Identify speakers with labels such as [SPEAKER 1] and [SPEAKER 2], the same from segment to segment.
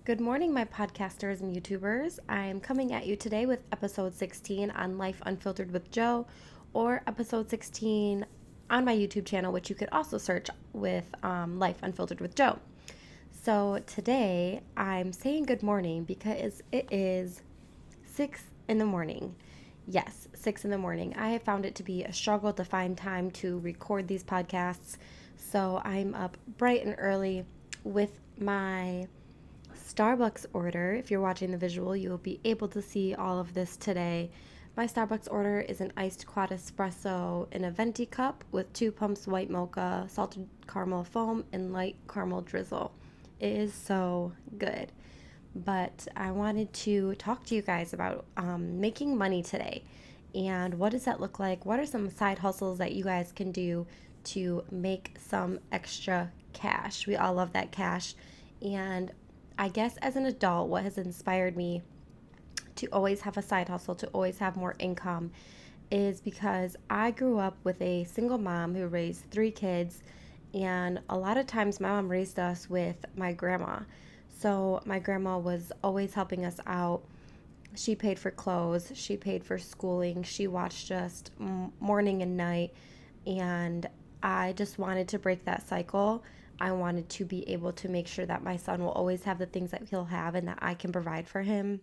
[SPEAKER 1] Good morning, my podcasters and YouTubers. I'm coming at you today with episode 16 on Life Unfiltered with Joe, or episode 16 on my YouTube channel, which you could also search with Life Unfiltered with Joe. So today I'm saying good morning because it is 6 in the morning. Yes, 6 in the morning. I have found it to be a struggle to find time to record these podcasts. So I'm up bright and early with my Starbucks order. If you're watching the visual, you will be able to see all of this today. My Starbucks order is an iced quad espresso in a venti cup with 2 pumps white mocha, salted caramel foam, and light caramel drizzle. It is so good. But I wanted to talk to you guys about making money today. And what does that look like? What are some side hustles that you guys can do to make some extra cash? We all love that cash. And I guess as an adult, what has inspired me to always have a side hustle, to always have more income, is because I grew up with a single mom who raised 3 kids, and a lot of times my mom raised us with my grandma. So my grandma was always helping us out. She paid for clothes, she paid for schooling, she watched us morning and night, and I just wanted to break that cycle. I wanted to be able to make sure that my son will always have the things that he'll have and that I can provide for him.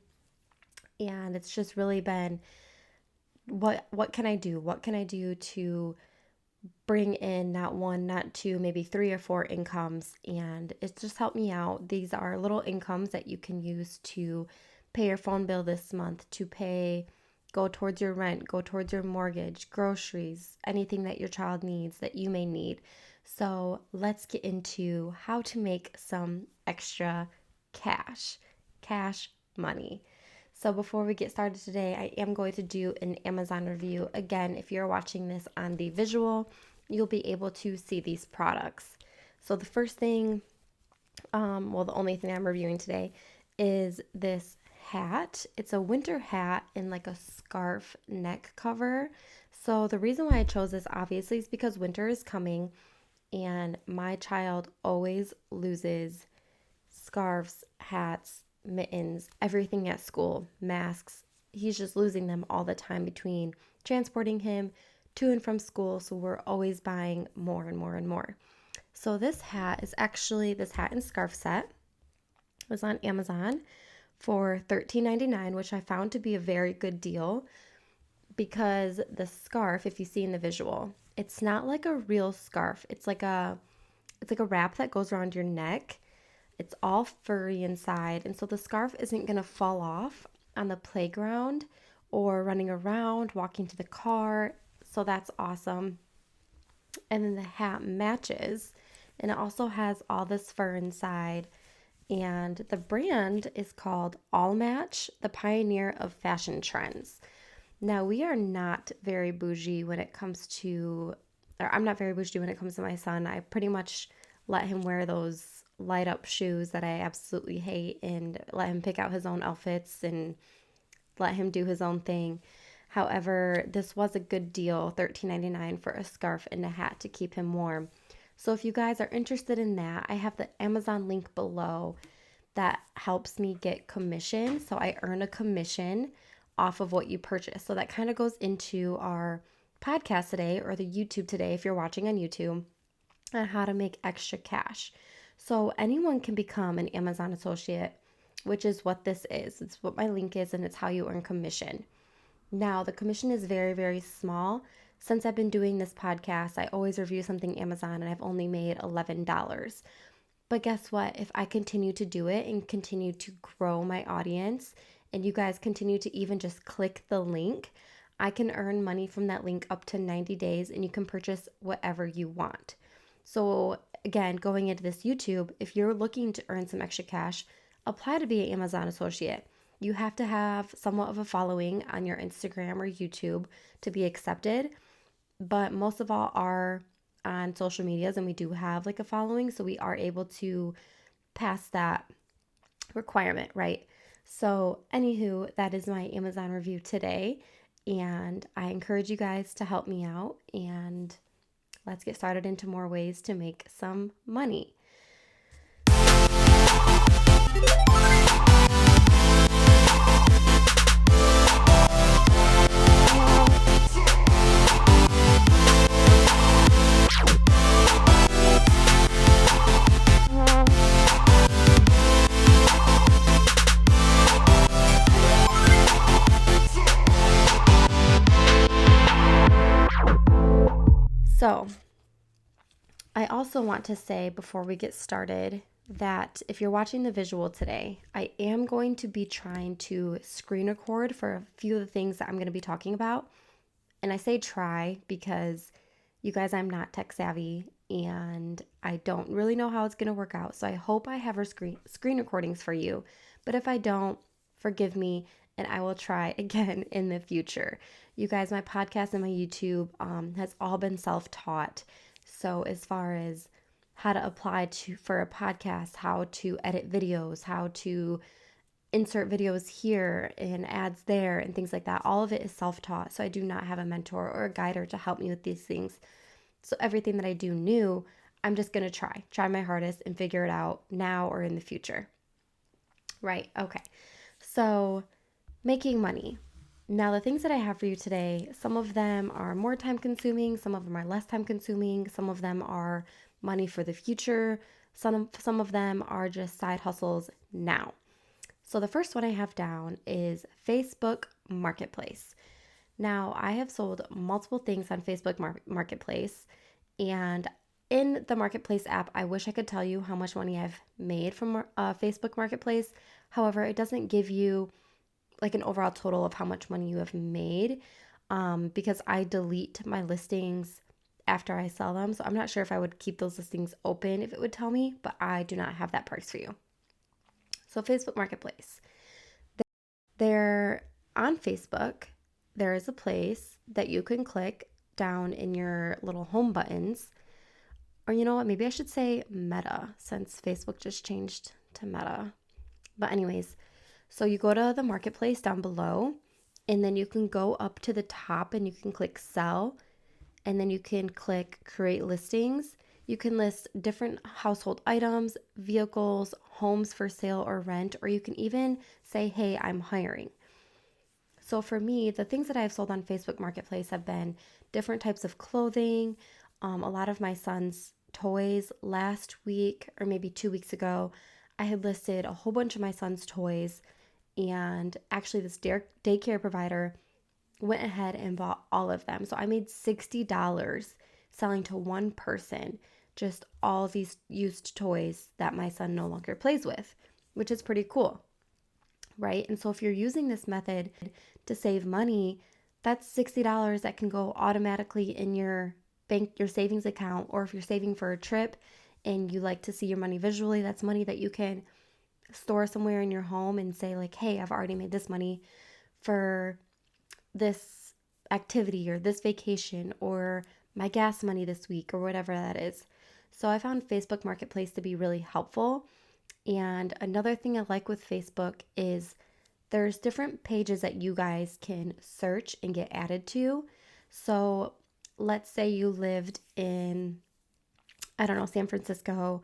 [SPEAKER 1] And it's just really been what can I do? What can I do to bring in not 1, not 2, maybe 3 or 4 incomes? And it's just helped me out. These are little incomes that you can use to pay your phone bill this month, to go towards your rent, go towards your mortgage, groceries, anything that your child needs that you may need. So let's get into how to make some extra cash money. So before we get started today, I am going to do an Amazon review. Again, if you're watching this on the visual, you'll be able to see these products. So the first thing, the only thing I'm reviewing today is this hat. It's a winter hat in like a scarf neck cover. So the reason why I chose this obviously is because winter is coming and my child always loses scarves, hats, mittens, everything at school, masks. He's just losing them all the time between transporting him to and from school. So we're always buying more and more and more. So this hat and scarf set was on Amazon for $13.99, which I found to be a very good deal because the scarf, if you see in the visual, it's not like a real scarf. It's like a wrap that goes around your neck. It's all furry inside, and so the scarf isn't going to fall off on the playground or running around, walking to the car. So that's awesome. And then the hat matches, and it also has all this fur inside. And the brand is called All Match, the pioneer of fashion trends. Now, we are not very bougie when it comes to, or I'm not very bougie when it comes to my son. I pretty much let him wear those light up shoes that I absolutely hate and let him pick out his own outfits and let him do his own thing. However, this was a good deal, $13.99 for a scarf and a hat to keep him warm. So if you guys are interested in that, I have the Amazon link below that helps me get commission. So I earn a commission off of what you purchase. So that kind of goes into our podcast today, or the YouTube today if you're watching on YouTube, on how to make extra cash. So anyone can become an Amazon associate, which is what this is. It's what my link is, and it's how you earn commission. Now, the commission is very, very small. Since I've been doing this podcast, I always review something Amazon, and I've only made $11. But guess what? If I continue to do it and continue to grow my audience, and you guys continue to even just click the link, I can earn money from that link up to 90 days, and you can purchase whatever you want. So again, going into this YouTube, if you're looking to earn some extra cash, apply to be an Amazon associate. You have to have somewhat of a following on your Instagram or YouTube to be accepted, but most of all are on social medias, and we do have like a following, so we are able to pass that requirement, right? So anywho, that is my Amazon review today, and I encourage you guys to help me out, and let's get started into more ways to make some money. also want to say before we get started that if you're watching the visual today, I am going to be trying to screen record for a few of the things that I'm going to be talking about. And I say try because you guys, I'm not tech savvy and I don't really know how it's going to work out. So I hope I have our screen recordings for you. But if I don't, forgive me and I will try again in the future. You guys, my podcast and my YouTube has all been self-taught. So as far as how to apply to for a podcast, how to edit videos, how to insert videos here and ads there and things like that, all of it is self-taught. So I do not have a mentor or a guider to help me with these things. So everything that I do new, I'm just going to try my hardest and figure it out now or in the future. Right. Okay. So making money. Now, the things that I have for you today, some of them are more time consuming, some of them are less time consuming, some of them are money for the future, some of them are just side hustles now. So the first one I have down is Facebook Marketplace. Now, I have sold multiple things on Facebook Marketplace, and in the Marketplace app, I wish I could tell you how much money I've made from Facebook Marketplace. However, it doesn't give you like an overall total of how much money you have made because I delete my listings after I sell them. So I'm not sure if I would keep those listings open if it would tell me, but I do not have that price for you. So Facebook Marketplace. There on Facebook, there is a place that you can click down in your little home buttons. Or you know what, maybe I should say Meta since Facebook just changed to Meta. But anyways, so you go to the marketplace down below and then you can go up to the top and you can click sell and then you can click create listings. You can list different household items, vehicles, homes for sale or rent, or you can even say, hey, I'm hiring. So for me, the things that I've sold on Facebook Marketplace have been different types of clothing, a lot of my son's toys. Last week or maybe 2 weeks ago, I had listed a whole bunch of my son's toys, and actually this daycare provider went ahead and bought all of them. So I made $60 selling to one person just all these used toys that my son no longer plays with, which is pretty cool, right? And so if you're using this method to save money, that's $60 that can go automatically in your bank, your savings account, or if you're saving for a trip and you like to see your money visually, that's money that you can store somewhere in your home and say like, hey, I've already made this money for this activity or this vacation or my gas money this week or whatever that is. So I found Facebook Marketplace to be really helpful. And another thing I like with Facebook is there's different pages that you guys can search and get added to. So let's say you lived in, I don't know, San Francisco,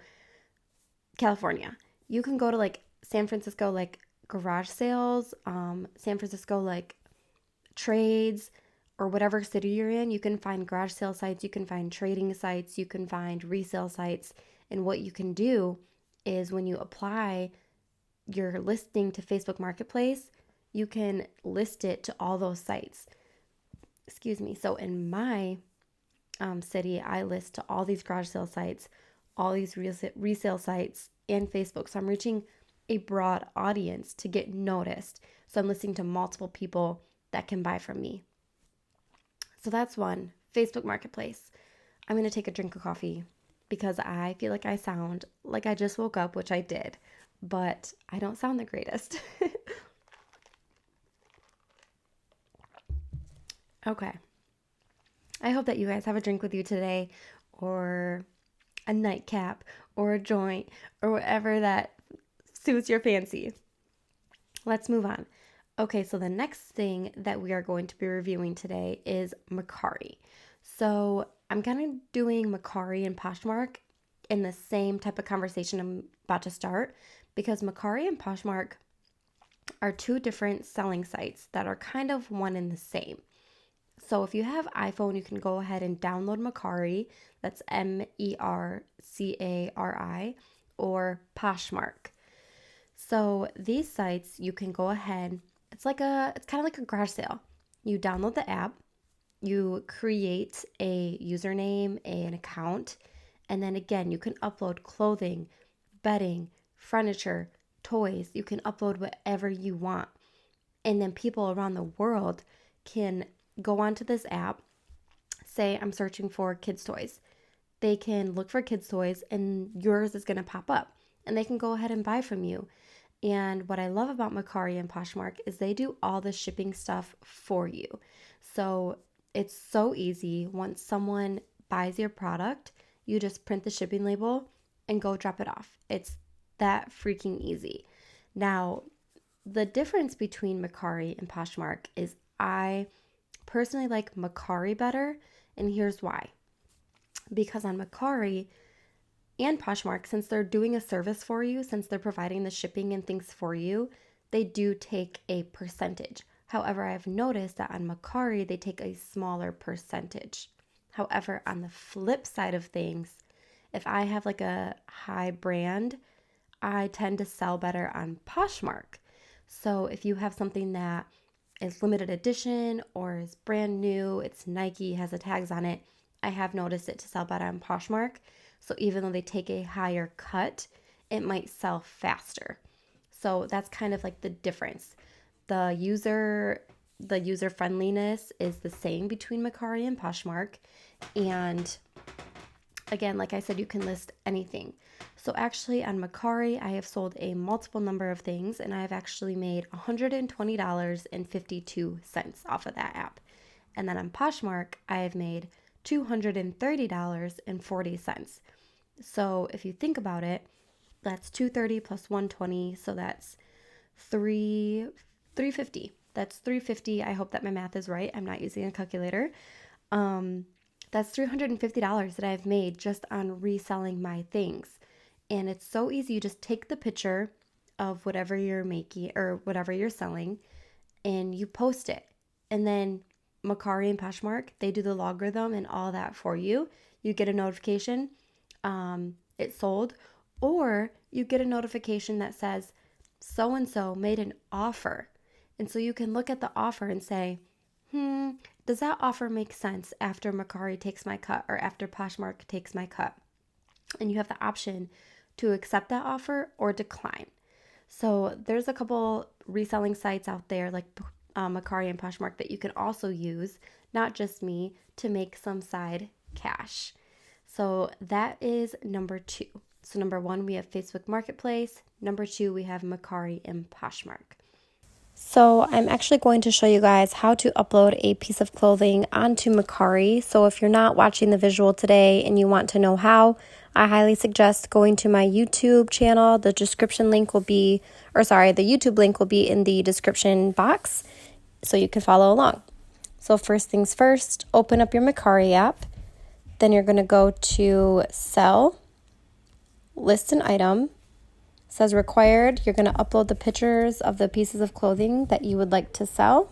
[SPEAKER 1] California. You can go to like San Francisco, like garage sales, San Francisco, like trades, or whatever city you're in. You can find garage sale sites, you can find trading sites, you can find resale sites. And what you can do is when you apply your listing to Facebook Marketplace, you can list it to all those sites. Excuse me. So in my city, I list to all these garage sale sites, all these resale sites, and Facebook. So I'm reaching a broad audience to get noticed. So I'm listing to multiple people that can buy from me. So that's one, Facebook Marketplace. I'm going to take a drink of coffee because I feel like I sound like I just woke up, which I did, but I don't sound the greatest. Okay. I hope that you guys have a drink with you today, or a nightcap, or a joint, or whatever that suits your fancy. Let's move on. Okay, so the next thing that we are going to be reviewing today is Mercari. So I'm kind of doing Mercari and Poshmark in the same type of conversation I'm about to start because Mercari and Poshmark are two different selling sites that are kind of one and the same. So if you have iPhone, you can go ahead and download Mercari, that's Mercari, or Poshmark. So these sites, you can go ahead, it's kind of like a garage sale. You download the app, you create a username, an account, And then again, you can upload clothing, bedding, furniture, toys. You can upload whatever you want. And then people around the world can go onto this app, say I'm searching for kids' toys. They can look for kids' toys and yours is going to pop up and they can go ahead and buy from you. And what I love about Mercari and Poshmark is they do all the shipping stuff for you. So it's so easy. Once someone buys your product, you just print the shipping label and go drop it off. It's that freaking easy. Now, the difference between Mercari and Poshmark is I personally like Mercari better, and here's why. Because on Mercari and Poshmark, since they're doing a service for you, since they're providing the shipping and things for you, they do take a percentage. However, I've noticed that on Mercari, they take a smaller percentage. However, on the flip side of things, if I have like a high brand, I tend to sell better on Poshmark. So if you have something that is limited edition or is brand new, it's Nike, has the tags on it, I have noticed it to sell better on Poshmark. So even though they take a higher cut, it might sell faster. So that's kind of like the difference. The user friendliness is the same between Mercari and Poshmark. And again, like I said, you can list anything. So actually on Mercari, I have sold a multiple number of things and I have actually made $120.52 off of that app. And then on Poshmark, I have made $230.40. So if you think about it, that's $230 plus $120, so that's $350. That's $350. I hope that my math is right. I'm not using a calculator. That's $350 that I've made just on reselling my things. And it's so easy. You just take the picture of whatever you're making or whatever you're selling and you post it. And then Mercari and Poshmark, they do the logarithm and all that for you. You get a notification, it sold, or you get a notification that says so-and-so made an offer. And so you can look at the offer and say, does that offer make sense after Mercari takes my cut or after Poshmark takes my cut? And you have the option to accept that offer or decline. So there's a couple reselling sites out there like Mercari and Poshmark that you can also use, not just me, to make some side cash. So that is number 2. So number 1, we have Facebook Marketplace. Number 2, we have Mercari and Poshmark. So I'm actually going to show you guys how to upload a piece of clothing onto Mercari. So if you're not watching the visual today and you want to know how, I highly suggest going to my YouTube channel. The YouTube link will be in the description box so you can follow along. So first things first, open up your Mercari app. Then you're going to go to Sell, List an Item. It says required. You're going to upload the pictures of the pieces of clothing that you would like to sell.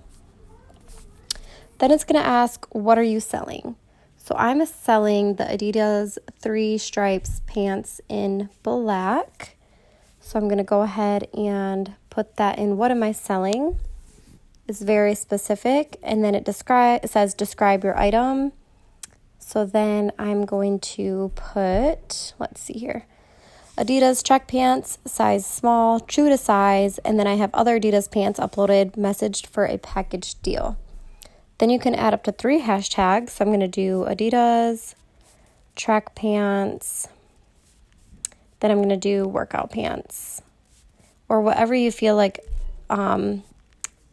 [SPEAKER 1] Then it's going to ask, what are you selling? So I'm selling the Adidas 3 stripes pants in black. So I'm going to go ahead and put that in. What am I selling? It's very specific. And then it says describe your item. So then I'm going to put, let's see here, Adidas track pants, size small, true to size. And then I have other Adidas pants uploaded, messaged for a package deal. Then you can add up to 3 hashtags. So I'm going to do Adidas, track pants. Then I'm going to do workout pants. Or whatever you feel like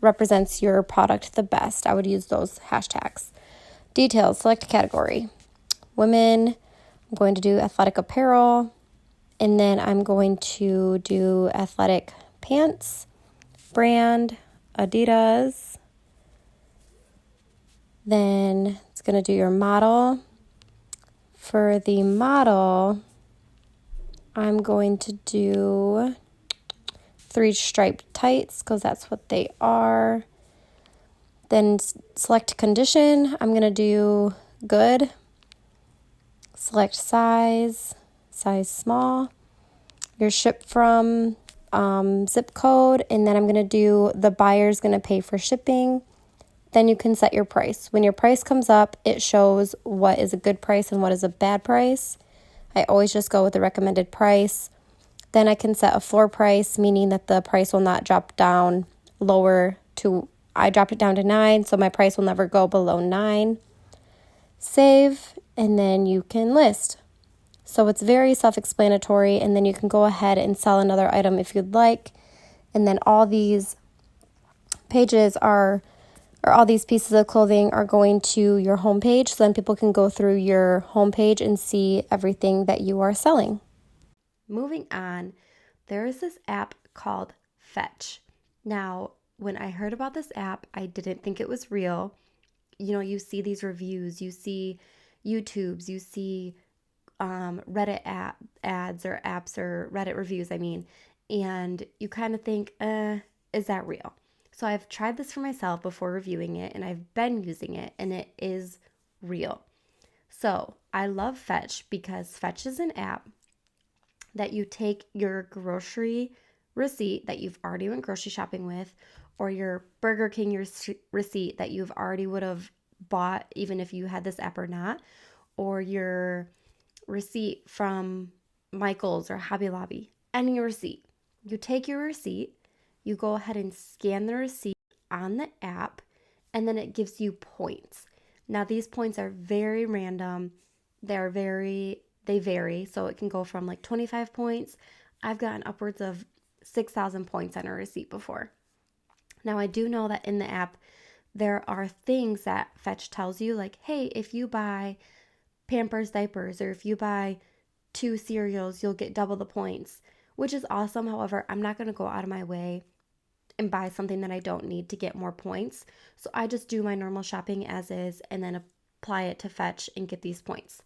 [SPEAKER 1] represents your product the best. I would use those hashtags. Details, select category. Women, I'm going to do athletic apparel. And then I'm going to do athletic pants. Brand, Adidas. Then it's going to do your model. For the model, I'm going to do 3 striped tights because that's what they are. Then select condition. I'm going to do good. Select size small. Your ship from zip code. And then I'm going to do the buyer's going to pay for shipping. Then you can set your price. When your price comes up, it shows what is a good price and what is a bad price. I always just go with the recommended price. Then I can set a floor price, meaning that the price will not drop down lower to, I dropped it down to 9, so my price will never go below 9. Save, and then you can list. So it's very self-explanatory, and then you can go ahead and sell another item if you'd like. And then all these pages are, or all these pieces of clothing are going to your homepage, so then people can go through your homepage and see everything that you are selling. Moving on, there is this app called Fetch. Now, when I heard about this app, I didn't think it was real. You know, you see these reviews, you see YouTubes, you see Reddit ads or apps or Reddit reviews, and you kind of think, is that real? So I've tried this for myself before reviewing it, and I've been using it, and it is real. So I love Fetch because Fetch is an app that you take your grocery receipt that you've already went grocery shopping with, or your Burger King receipt that you've already would have bought even if you had this app or not, or your receipt from Michael's or Hobby Lobby, any receipt. You take your receipt, you go ahead and scan the receipt on the app, and then it gives you points. Now these points are very random. They vary, so it can go from like 25 points. I've gotten upwards of 6,000 points on a receipt before. Now I do know that in the app there are things that Fetch tells you, like, hey, if you buy Pampers diapers, or if you buy 2 cereals, you'll get double the points, which is awesome. However, I'm not going to go out of my way and buy something that I don't need to get more points. So I just do my normal shopping as is and then apply it to Fetch and get these points.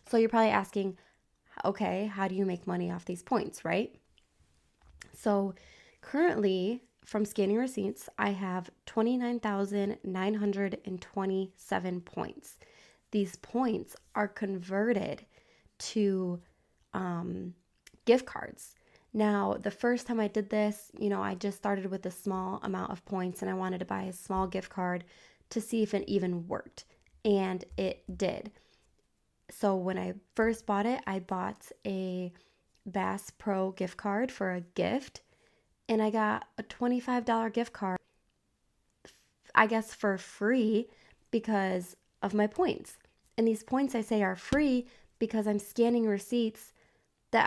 [SPEAKER 1] So you're probably asking, okay, how do you make money off these points, right? So currently, from scanning receipts, I have 29,927 points. These points are converted to gift cards. Now, the first time I did this, I just started with a small amount of points, and I wanted to buy a small gift card to see if it even worked. And it did. So when I first bought it, I bought a Bass Pro gift card for a gift, and I got a $25 gift card, I guess, for free because of my points. And these points, I say, are free because I'm scanning receipts that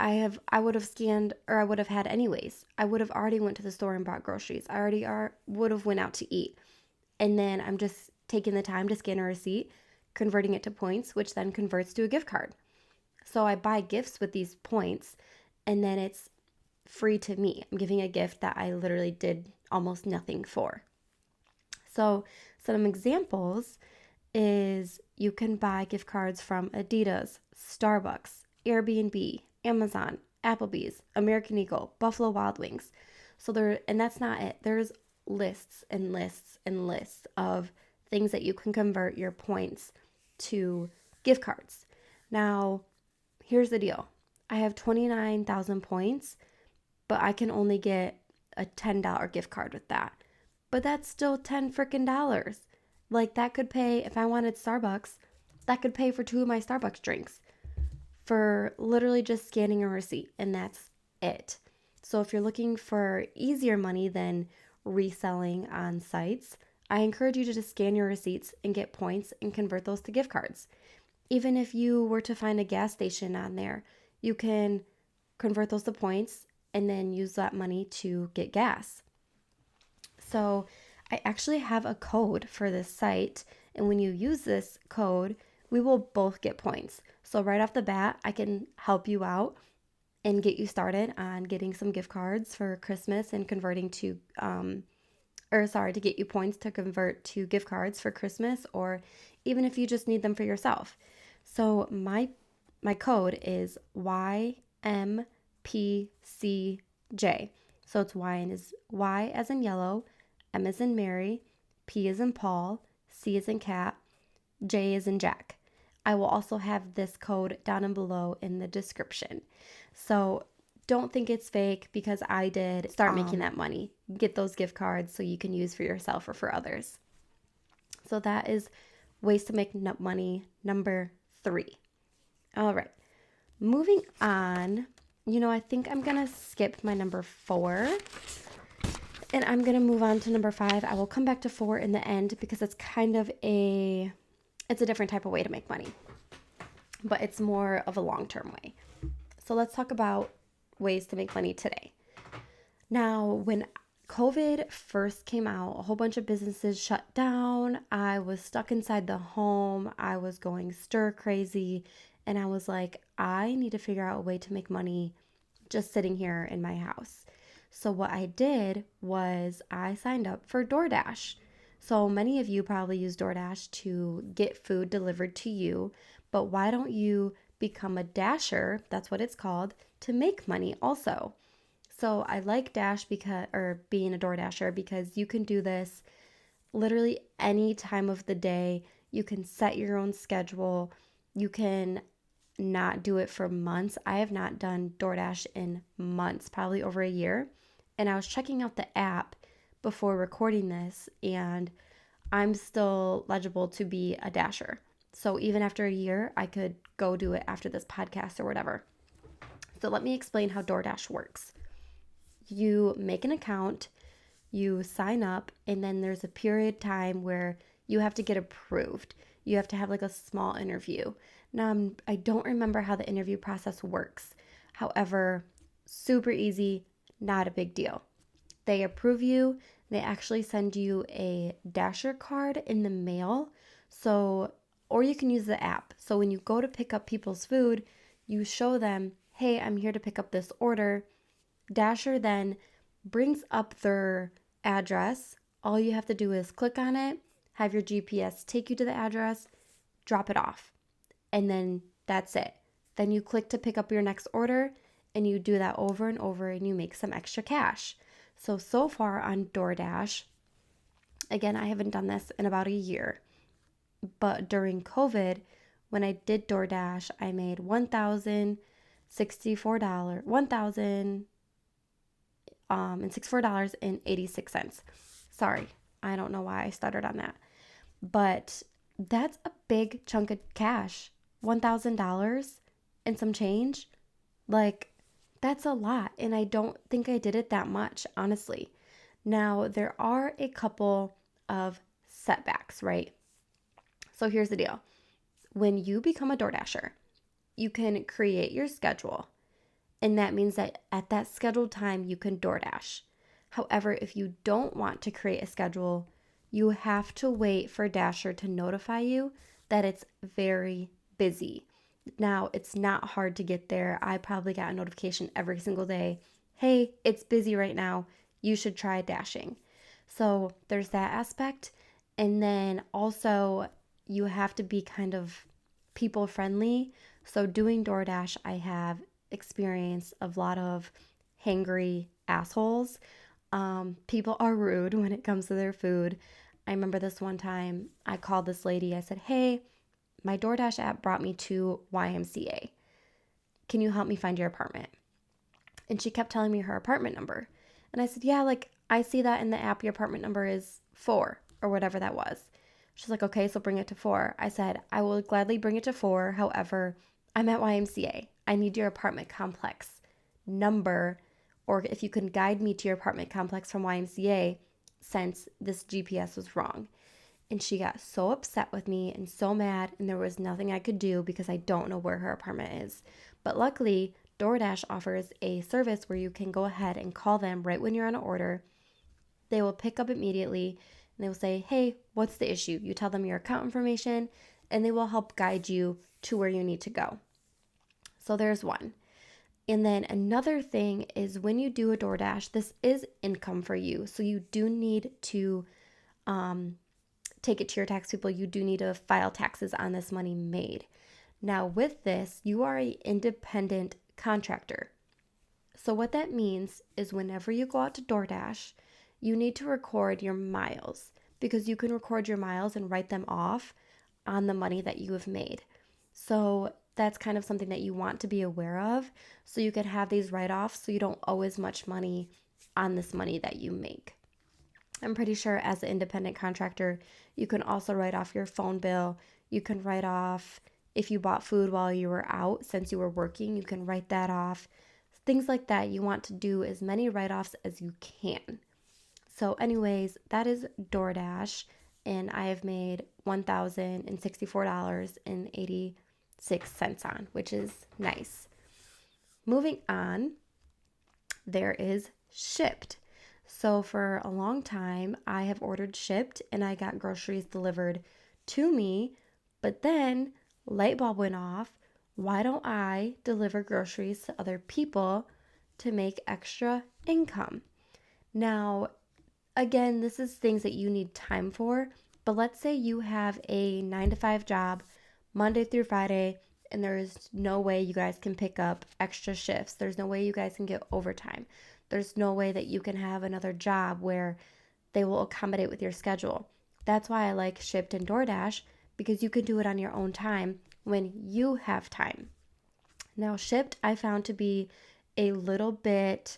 [SPEAKER 1] I would have scanned, or I would have had anyways. I would have already went to the store and bought groceries. I already would have went out to eat. And then I'm just taking the time to scan a receipt, converting it to points, which then converts to a gift card. So I buy gifts with these points, and then it's free to me. I'm giving a gift that I literally did almost nothing for. So some examples is you can buy gift cards from Adidas, Starbucks, Airbnb, Amazon, Applebee's, American Eagle, Buffalo Wild Wings. And that's not it. There's lists and lists and lists of things that you can convert your points to gift cards. Now, here's the deal. I have 29,000 points, but I can only get a $10 gift card with that. But that's still $10 freaking dollars. Like, that could pay, if I wanted Starbucks, that could pay for 2 of my Starbucks drinks for literally just scanning a receipt, and that's it. So if you're looking for easier money than reselling on sites, I encourage you to just scan your receipts and get points and convert those to gift cards. Even if you were to find a gas station on there, you can convert those to points and then use that money to get gas. So I actually have a code for this site, and when you use this code, we will both get points. So right off the bat, I can help you out and get you started on getting some gift cards for Christmas and converting to, to get you points to convert to gift cards for Christmas, or even if you just need them for yourself. So my code is YMPCJ. So it's Y as in yellow, M as in Mary, P as in Paul, C as in cat, J as in Jack. I will also have this code down and below in the description. So don't think it's fake, because I did start making that money. Get those gift cards so you can use for yourself or for others. So that is ways to make money number 3. All right. Moving on, I think I'm going to skip my number 4 and I'm going to move on to number 5. I will come back to 4 in the end because it's kind of it's a different type of way to make money, but it's more of a long-term way. So let's talk about ways to make money today. Now, when COVID first came out, a whole bunch of businesses shut down. I was stuck inside the home. I was going stir crazy. And I was like, I need to figure out a way to make money just sitting here in my house. So what I did was I signed up for DoorDash. So many of you probably use DoorDash to get food delivered to you. But why don't you become a dasher? That's what it's called, to make money also. So I like being a DoorDasher because you can do this literally any time of the day. You can set your own schedule. You can not do it for months. I have not done DoorDash in months, probably over a year. And I was checking out the app before recording this, and I'm still legible to be a dasher. So even after a year, I could go do it after this podcast or whatever. So let me explain how DoorDash works. You make an account, you sign up, and then there's a period of time where you have to get approved. You have to have like a small interview. Now, I don't remember how the interview process works. However, super easy, not a big deal. They approve you. They actually send you a Dasher card in the mail. So, or you can use the app. So when you go to pick up people's food, you show them, hey, I'm here to pick up this order. Dasher then brings up their address. All you have to do is click on it, have your GPS take you to the address, drop it off, and then that's it. Then you click to pick up your next order, and you do that over and over, and you make some extra cash. So far on DoorDash, again, I haven't done this in about a year, but during COVID, when I did DoorDash, I made $1,064, and $64.86. Sorry, I don't know why I stuttered on that. But that's a big chunk of cash. $1,000 and some change. Like, that's a lot. And I don't think I did it that much, honestly. Now, there are a couple of setbacks, right? So here's the deal. When you become a DoorDasher, you can create your schedule. And that means that at that scheduled time, you can DoorDash. However, if you don't want to create a schedule, you have to wait for Dasher to notify you that it's very busy. Now, it's not hard to get there. I probably got a notification every single day. Hey, it's busy right now. You should try dashing. So there's that aspect. And then also, you have to be kind of people friendly. So doing DoorDash, I have experience of a lot of hangry assholes. People are rude when it comes to their food. I remember this one time I called this lady. I said, hey, my DoorDash app brought me to YMCA. Can you help me find your apartment? And she kept telling me her apartment number. And I said, yeah, like I see that in the app, your apartment number is 4 or whatever that was. She's like, okay, so bring it to 4. I said, I will gladly bring it to 4. However, I'm at YMCA. I need your apartment complex number, or if you can guide me to your apartment complex from YMCA, since this GPS was wrong. And she got so upset with me and so mad, and there was nothing I could do because I don't know where her apartment is. But luckily, DoorDash offers a service where you can go ahead and call them right when you're on an order. They will pick up immediately, and they will say, hey, what's the issue? You tell them your account information, and they will help guide you to where you need to go. So there's one. And then another thing is when you do a DoorDash, this is income for you. So you do need to take it to your tax people. You do need to file taxes on this money made. Now with this, you are an independent contractor. So what that means is whenever you go out to DoorDash, you need to record your miles, because you can record your miles and write them off on the money that you have made. So that's kind of something that you want to be aware of, so you can have these write-offs so you don't owe as much money on this money that you make. I'm pretty sure as an independent contractor, you can also write off your phone bill. You can write off if you bought food while you were out, since you were working, you can write that off. Things like that. You want to do as many write-offs as you can. So anyways, that is DoorDash, and I have made $1,064.86 on, which is nice. Moving on, there is Shipt. So for a long time, I have ordered Shipt and I got groceries delivered to me, but then light bulb went off. Why don't I deliver groceries to other people to make extra income? Now, again, this is things that you need time for, but let's say you have a 9 to 5 job, Monday through Friday, and there's no way you guys can pick up extra shifts. There's no way you guys can get overtime. There's no way that you can have another job where they will accommodate with your schedule. That's why I like Shipt and DoorDash, because you can do it on your own time when you have time. Now, Shipt I found to be a little bit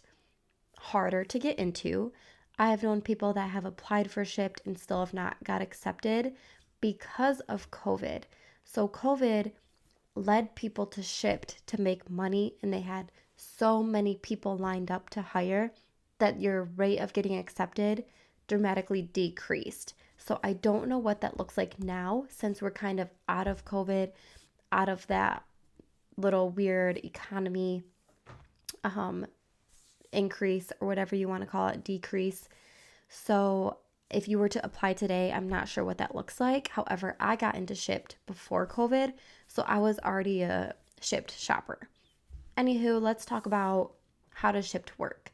[SPEAKER 1] harder to get into. I have known people that have applied for Shipt and still have not got accepted because of COVID. So COVID led people to Shipt to make money, and they had so many people lined up to hire that your rate of getting accepted dramatically decreased. So I don't know what that looks like now, since we're kind of out of COVID, out of that little weird economy increase, or whatever you want to call it, decrease. So if you were to apply today, I'm not sure what that looks like. However, I got into Shipt before COVID, so I was already a Shipt shopper. Anywho, let's talk about how does Shipt work.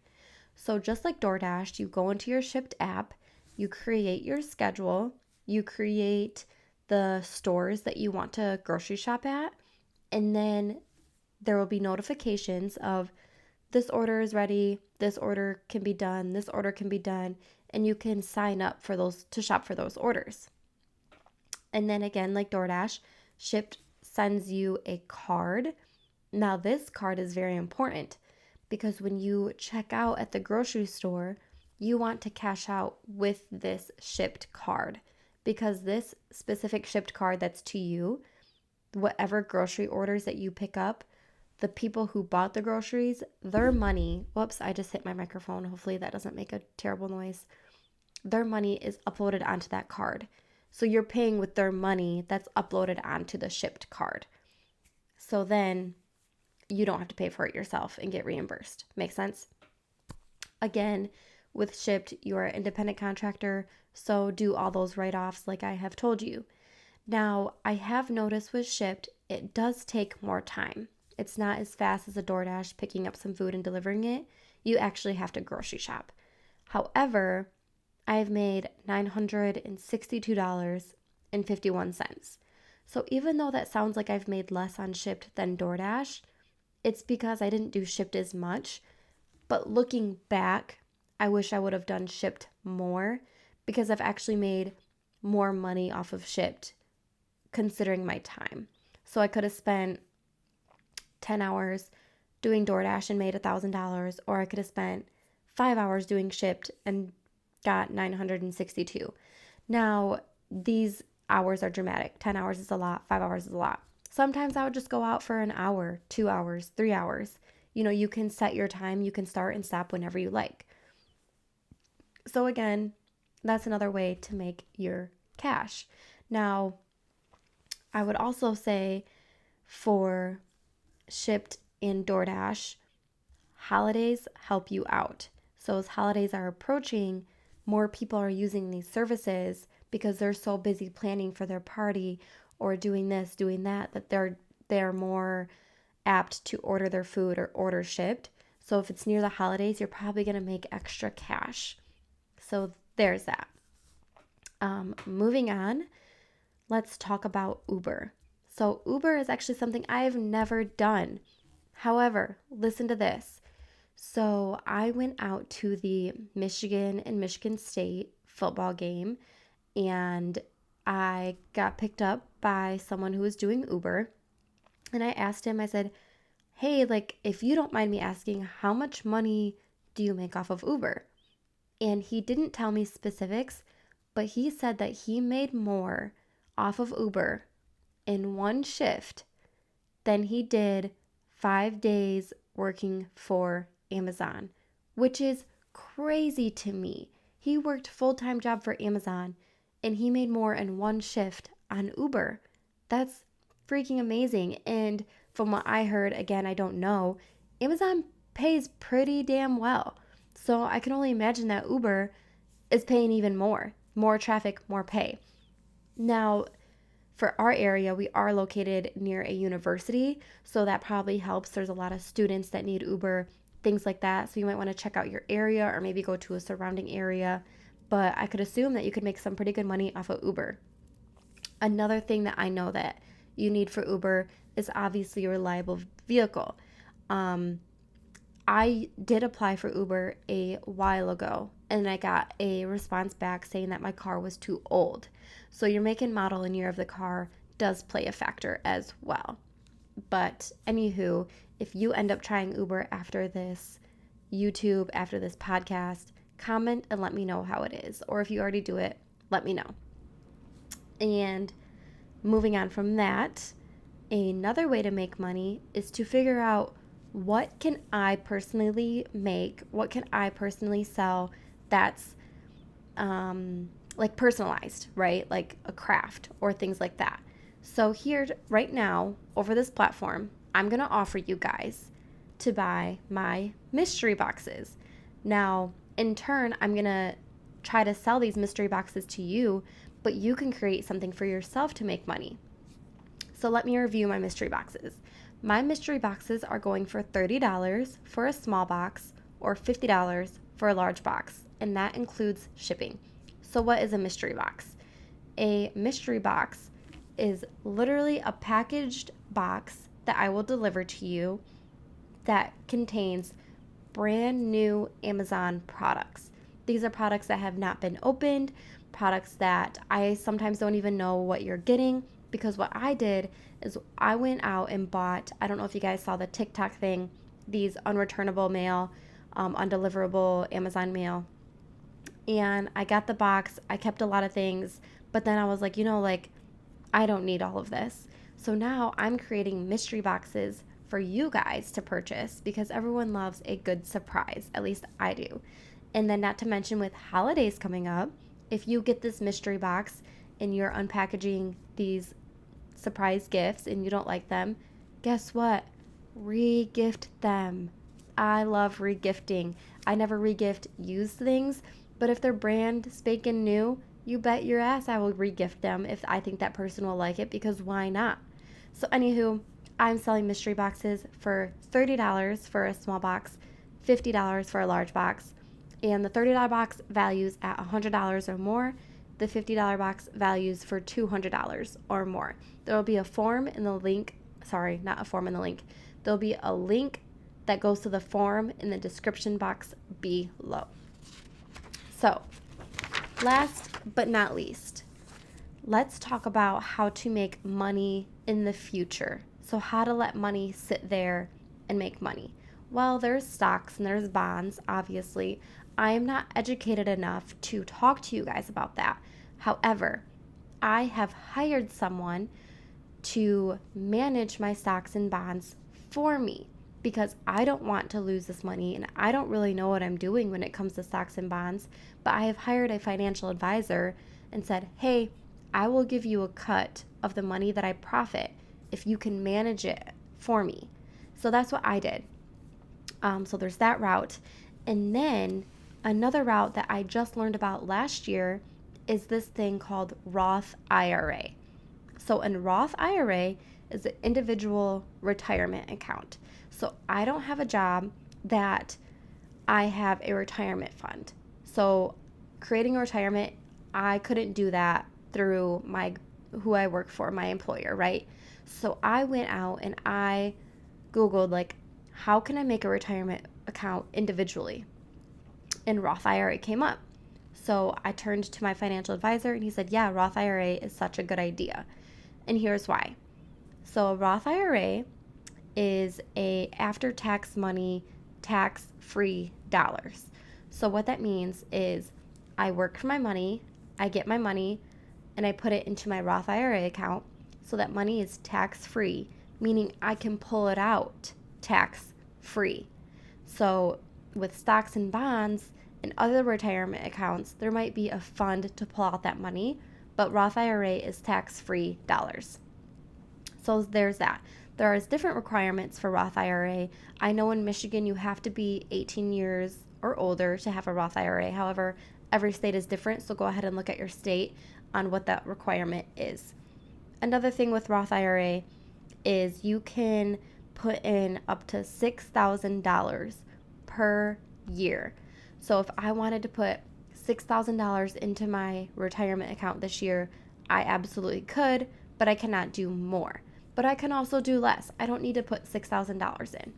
[SPEAKER 1] So just like DoorDash, you go into your Shipt app, you create your schedule, you create the stores that you want to grocery shop at, and then there will be notifications of this order is ready, this order can be done, this order can be done, and you can sign up for those to shop for those orders. And then again, like DoorDash, Shipt sends you a card. Now this card is very important because when you check out at the grocery store, you want to cash out with this Shipt card, because this specific Shipt card that's to you, whatever grocery orders that you pick up, the people who bought the groceries, their money, whoops, I just hit my microphone. Hopefully that doesn't make a terrible noise. Their money is uploaded onto that card. So you're paying with their money that's uploaded onto the Shipt card. So then you don't have to pay for it yourself and get reimbursed. Make sense? Again, with Shipt, you are an independent contractor, so do all those write-offs like I have told you. Now, I have noticed with Shipt, it does take more time. It's not as fast as a DoorDash picking up some food and delivering it. You actually have to grocery shop. However, I've made $962.51. So even though that sounds like I've made less on Shipt than DoorDash, it's because I didn't do Shipt as much. But looking back, I wish I would have done Shipt more, because I've actually made more money off of Shipt considering my time. So I could have spent 10 hours doing DoorDash and made $1,000, or I could have spent 5 hours doing Shipt and got 962. Now, these hours are dramatic. 10 hours is a lot, 5 hours is a lot. Sometimes I would just go out for an hour, 2 hours, 3 hours. You can set your time, you can start and stop whenever you like. So again, that's another way to make your cash. Now, I would also say for Shipt and DoorDash, holidays help you out. So as holidays are approaching, more people are using these services because they're so busy planning for their party or doing this, doing that, that they're more apt to order their food or order Shipt. So if it's near the holidays, you're probably going to make extra cash. So there's that. Moving on, let's talk about Uber. So Uber is actually something I've never done. However, listen to this. So I went out to the Michigan and Michigan State football game, and I got picked up by someone who was doing Uber. And I asked him, I said, hey, if you don't mind me asking, how much money do you make off of Uber? And he didn't tell me specifics, but he said that he made more off of Uber in one shift than he did 5 days working for Amazon, which is crazy to me. He worked full-time job for Amazon and he made more in one shift on Uber. That's freaking amazing. And from what I heard, again, I don't know, Amazon pays pretty damn well. So I can only imagine that Uber is paying even more. More traffic, more pay. Now, for our area, we are located near a university, so that probably helps. There's a lot of students that need Uber, things like that. So you might want to check out your area or maybe go to a surrounding area. But I could assume that you could make some pretty good money off of Uber. Another thing that I know that you need for Uber is obviously a reliable vehicle. I did apply for Uber a while ago and I got a response back saying that my car was too old. So your make and model and year of the car does play a factor as well. But anywho, if you end up trying Uber after this YouTube, after this podcast, comment and let me know how it is. Or if you already do it, let me know. And moving on from that, another way to make money is to figure out what can I personally make, what can I personally sell that's like personalized, right? Like a craft or things like that. So here right now over this platform, I'm going to offer you guys to buy my mystery boxes. Now, in turn, I'm going to try to sell these mystery boxes to you, but you can create something for yourself to make money. So let me review my mystery boxes. My mystery boxes are going for $30 for a small box or $50 for a large box, and that includes shipping. So what is a mystery box? A mystery box is literally a packaged box that I will deliver to you that contains brand new Amazon products. These are products that have not been opened, products that I sometimes don't even know what you're getting, because what I did is I went out and bought, I don't know if you guys saw the TikTok thing, these unreturnable mail, undeliverable Amazon mail. And I got the box, I kept a lot of things, but then I was like, I don't need all of this. So now I'm creating mystery boxes for you guys to purchase because everyone loves a good surprise. At least I do. And then not to mention with holidays coming up, if you get this mystery box and you're unpackaging these surprise gifts and you don't like them, guess what? Re-gift them. I love re-gifting. I never re-gift used things, but if they're brand spanking new, you bet your ass I will re-gift them if I think that person will like it, because why not? So anywho, I'm selling mystery boxes for $30 for a small box, $50 for a large box, and the $30 box values at $100 or more. The $50 box values for $200 or more. There will be a form in the link. Sorry, not a form in the link. There'll be a link that goes to the form in the description box below. So, last but not least, let's talk about how to make money in the future. So how to let money sit there and make money. Well, there's stocks and there's bonds, obviously. I am not educated enough to talk to you guys about that. However, I have hired someone to manage my stocks and bonds for me because I don't want to lose this money and I don't really know what I'm doing when it comes to stocks and bonds. But I have hired a financial advisor and said, hey, I will give you a cut of the money that I profit if you can manage it for me. So that's what I did. So there's that route. And then another route that I just learned about last year is this thing called ROTH IRA. So a ROTH IRA is an individual retirement account. So I don't have a job that I have a retirement fund. So creating a retirement, I couldn't do that through who I work for, my employer, right? So I went out and I Googled how can I make a retirement account individually? And Roth IRA came up. So I turned to my financial advisor and he said, yeah, Roth IRA is such a good idea. And here's why. So a Roth IRA is a after-tax money, tax-free dollars. So what that means is I work for my money, I get my money, and I put it into my Roth IRA account. So that money is tax-free, meaning I can pull it out tax-free. So with stocks and bonds and other retirement accounts, there might be a fund to pull out that money, but Roth IRA is tax-free dollars. So there's that. There are different requirements for Roth IRA. I know in Michigan you have to be 18 years or older to have a Roth IRA. However, every state is different, so go ahead and look at your state on what that requirement is. Another thing with Roth IRA is you can put in up to $6,000 per year. So if I wanted to put $6,000 into my retirement account this year, I absolutely could, but I cannot do more. But I can also do less. I don't need to put $6,000 in.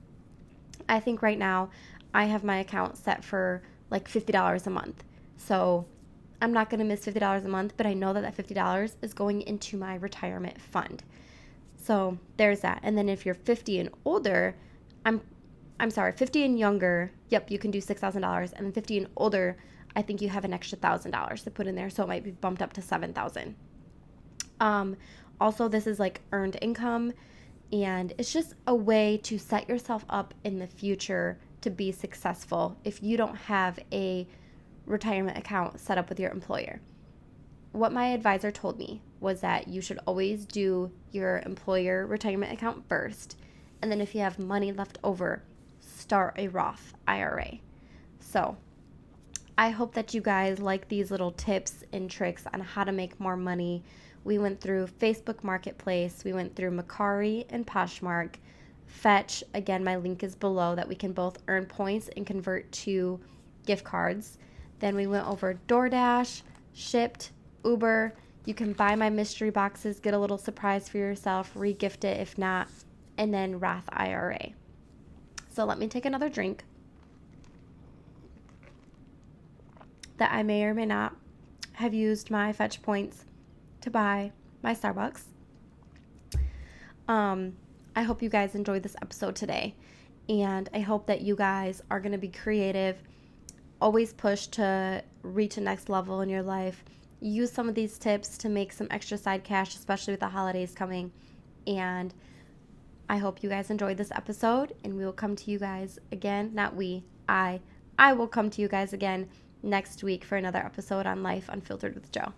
[SPEAKER 1] I think right now I have my account set for like $50 a month. So I'm not going to miss $50 a month, but I know that that $50 is going into my retirement fund. So there's that. And then if you're 50 and older, 50 and younger, yep, you can do $6,000. And then 50 and older, I think you have an extra $1,000 to put in there. So it might be bumped up to $7,000. Also, this is like earned income, and it's just a way to set yourself up in the future to be successful if you don't have a retirement account set up with your employer. What my advisor told me was that you should always do your employer retirement account first, and then if you have money left over, start a Roth IRA. So I hope that you guys like these little tips and tricks on how to make more money. We went through Facebook Marketplace. We went through Mercari and Poshmark. Fetch, again, my link is below, that we can both earn points and convert to gift cards. Then we went over DoorDash, Shipt, Uber. You can buy my mystery boxes, get a little surprise for yourself, re-gift it if not, and then Roth IRA. So let me take another drink that I may or may not have used my Fetch points to buy my Starbucks. I hope you guys enjoyed this episode today, and I hope that you guys are going to be creative, always push to reach a next level in your life. Use some of these tips to make some extra side cash, especially with the holidays coming. And I hope you guys enjoyed this episode, and we will come to you guys again. I will come to you guys again next week for another episode on Life Unfiltered with Joe.